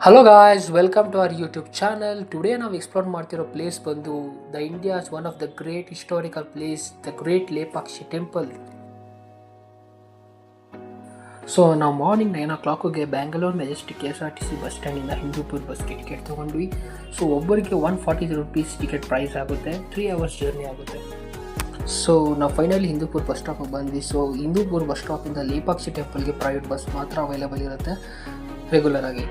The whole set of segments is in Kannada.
Hello guys, welcome to our YouTube channel. Today ನಾವು ಎಕ್ಸ್ಪ್ಲೋರ್ ಮಾಡ್ತಿರೋ ಪ್ಲೇಸ್ ಬಂದು the India's one of the great historical place the great Lepakshi temple. So ನಾವು morning 9 o'clock Bangalore Majestic KSRTC bus ಸ್ಟ್ಯಾಂಡಿಂದ ಹಿಂದೂಪುರ್ ಬಸ್ಗೆ ಟಿಕೆಟ್ ತೊಗೊಂಡ್ವಿ. ಸೊ ಒಬ್ಬರಿಗೆ 140 rupees ಟಿಕೆಟ್ ಪ್ರೈಸ್ ಆಗುತ್ತೆ. 3 hours ಜರ್ನಿ ಆಗುತ್ತೆ. ಸೊ ನಾವು ಫೈನಲಿ ಹಿಂದೂಪುರ್ ಬಸ್ ಸ್ಟಾಪಿಗೆ ಬಂದ್ವಿ. ಸೊ ಹಿಂದೂಪುರ್ ಬಸ್ ಸ್ಟಾಪಿಂದ ಲೇಪಾಕ್ಷಿ ಟೆಂಪಲ್ಗೆ ಪ್ರೈವೇಟ್ ಬಸ್ ಮಾತ್ರ ಅವೈಲೇಬಲ್ ಇರುತ್ತೆ ರೆಗ್ಯುಲರ್ ಆಗಿ.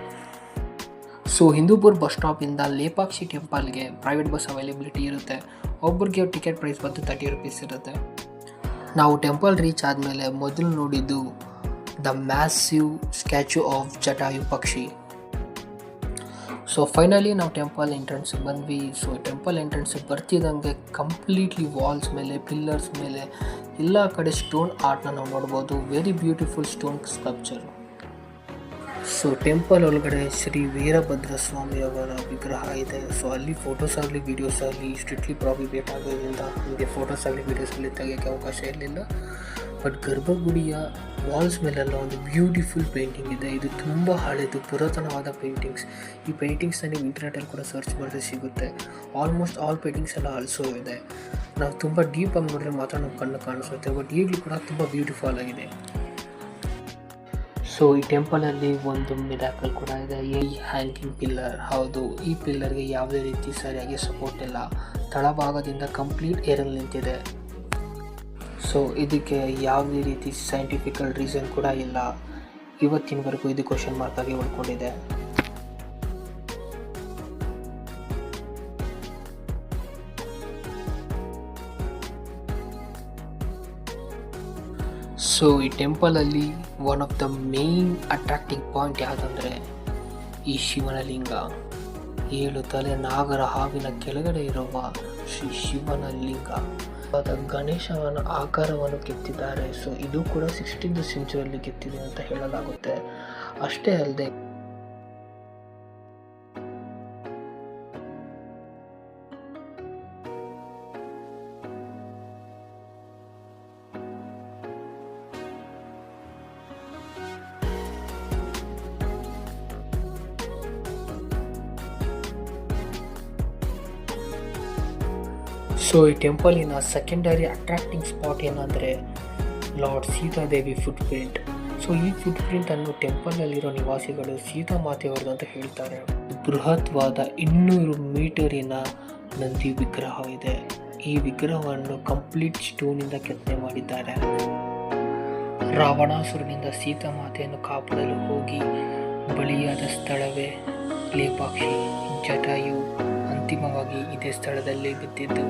ಸೊ ಹಿಂದೂಪುರ್ ಬಸ್ ಸ್ಟಾಪಿಂದ ಲೇಪಾಕ್ಷಿ ಟೆಂಪಲ್ಗೆ ಪ್ರೈವೇಟ್ ಬಸ್ ಅವೈಲೇಬಿಲಿಟಿ ಇರುತ್ತೆ. ಒಬ್ಬರಿಗೆ ಟಿಕೆಟ್ ಪ್ರೈಸ್ ಬಂದು 30 rupees ಇರುತ್ತೆ. ನಾವು ಟೆಂಪಲ್ ರೀಚ್ ಆದಮೇಲೆ ಮೊದಲು ನೋಡಿದ್ದು the massive statue of Jatayu ಪಕ್ಷಿ. ಸೊ ಫೈನಲಿ ನಾವು ಟೆಂಪಲ್ ಎಂಟ್ರೆನ್ಸಿಗೆ ಬಂದ್ವಿ. ಸೊ ಟೆಂಪಲ್ ಎಂಟ್ರೆನ್ಸಿಗೆ ಬರ್ತಿದ್ದಂಗೆ ಕಂಪ್ಲೀಟ್ಲಿ ವಾಲ್ಸ್ ಮೇಲೆ ಪಿಲ್ಲರ್ಸ್ ಮೇಲೆ ಎಲ್ಲ ಕಡೆ ಸ್ಟೋನ್ ಆರ್ಟ್ನ ನಾವು ನೋಡ್ಬೋದು. Very beautiful stone sculpture. So temple ಒಳಗಡೆ ಶ್ರೀ ವೀರಭದ್ರ ಸ್ವಾಮಿಯವರ ವಿಗ್ರಹ ಇದೆ. ಸೊ ಅಲ್ಲಿ ಫೋಟೋಸ್ ಆಗಲಿ ವೀಡಿಯೋಸ್ ಆಗಲಿ ಸ್ಟ್ರಿಕ್ಟ್ಲಿ ಪ್ರಾಹಿಬಿಟ್ ಆಗೋದ್ರಿಂದ ನಮಗೆ ಫೋಟೋಸ್ ಆಗಲಿ ವೀಡಿಯೋಸಲ್ಲಿ ತೆಗೆಯೋಕ್ಕೆ ಅವಕಾಶ ಇರಲಿಲ್ಲ. ಬಟ್ ಗರ್ಭಗುಡಿಯ ವಾಲ್ಸ್ ಮೇಲೆಲ್ಲ ಒಂದು ಬ್ಯೂಟಿಫುಲ್ ಪೇಂಟಿಂಗ್ ಇದೆ. ಇದು ತುಂಬ ಹಳೆಯದು ಪುರಾತನವಾದ ಪೇಂಟಿಂಗ್ಸ್. ಈ ಪೇಂಟಿಂಗ್ಸ್ನ ನೀವು ಇಂಟರ್ನೆಟಲ್ಲಿ ಕೂಡ ಸರ್ಚ್ ಮಾಡಿದ್ರೆ ಸಿಗುತ್ತೆ. ಆಲ್ಮೋಸ್ಟ್ ಆಲ್ ಪೇಂಟಿಂಗ್ಸ್ ಎಲ್ಲ ಅಳಿಸೋ ಇದೆ. ನಾವು ತುಂಬ ಡೀಪಾಗಿ ನೋಡಿದ್ರೆ ಮಾತ್ರ ನಮ್ಮ ಕಣ್ಣು ಕಾಣಿಸುತ್ತೆ. ಬಟ್ ಈಗಲೂ ಕೂಡ ತುಂಬ ಬ್ಯೂಟಿಫುಲ್ ಆಗಿದೆ. ಸೊ ಈ ಟೆಂಪಲಲ್ಲಿ ಒಂದು ಮಿರಾಕಲ್ ಕೂಡ ಇದೆ. ಈ ಹ್ಯಾಂಗಿಂಗ್ ಪಿಲ್ಲರ್, ಹೌದು, ಈ ಪಿಲ್ಲರ್ಗೆ ಯಾವುದೇ ರೀತಿ ಸರಿಯಾಗಿ ಸಪೋರ್ಟ್ ಇಲ್ಲ. ತಳಭಾಗದಿಂದ ಕಂಪ್ಲೀಟ್ ಏರಲ್ಲಿ ನಿಂತಿದೆ. ಸೊ ಇದಕ್ಕೆ ಯಾವುದೇ ರೀತಿ ಸೈಂಟಿಫಿಕಲ್ ರೀಸನ್ ಕೂಡ ಇಲ್ಲ. ಇವತ್ತಿನವರೆಗೂ ಇದು ಕ್ವಶನ್ ಮಾರ್ಕ್ ಆಗಿ ಉಳ್ಕೊಂಡಿದೆ. ಸೊ ಈ ಟೆಂಪಲಲ್ಲಿ one of the main attracting point ಯಾವುದಂದರೆ ಈ ಶಿವನ ಲಿಂಗ. 7 ತಲೆ ನಾಗರ ಹಾವಿನ ಕೆಳಗಡೆ ಇರುವ ಶ್ರೀ ಶಿವನ ಲಿಂಗ. ಗಣೇಶನ ಆಕಾರವನ್ನು ಕೆತ್ತಿದ್ದಾರೆ. ಸೊ ಇದು ಕೂಡ 16th century ಕೆತ್ತಿದೆ ಅಂತ ಹೇಳಲಾಗುತ್ತೆ. ಅಷ್ಟೇ ಅಲ್ಲದೆ ಸೊ ಈ ಟೆಂಪಲಿನ ಸೆಕೆಂಡರಿ ಅಟ್ರಾಕ್ಟಿಂಗ್ ಸ್ಪಾಟ್ ಏನಂದರೆ lord Sitadevi foot print. So ಈ ಫುಟ್ ಪ್ರಿಂಟನ್ನು ಟೆಂಪಲಲ್ಲಿರೋ ನಿವಾಸಿಗಳು ಸೀತಾಮಾತೆಯವ್ರದ್ದು ಅಂತ ಹೇಳ್ತಾರೆ. ಬೃಹತ್ವಾದ 200 ಮೀಟರಿನ ನಂದಿ ವಿಗ್ರಹವಿದೆ. ಈ ವಿಗ್ರಹವನ್ನು ಕಂಪ್ಲೀಟ್ ಸ್ಟೋನಿಂದ ಕೆತ್ತನೆ ಮಾಡಿದ್ದಾರೆ. ರಾವಣಾಸುರನಿಂದ ಸೀತಾಮಾತೆಯನ್ನು ಕಾಪಾಡಲು ಹೋಗಿ ಬಲಿಯಾದ ಸ್ಥಳವೇ ಲೇಪಾಕ್ಷಿ. ಜಟಾಯು ಅಂತಿಮವಾಗಿ ಇದೇ ಸ್ಥಳದಲ್ಲಿ ಬಿದ್ದಿದ್ದು.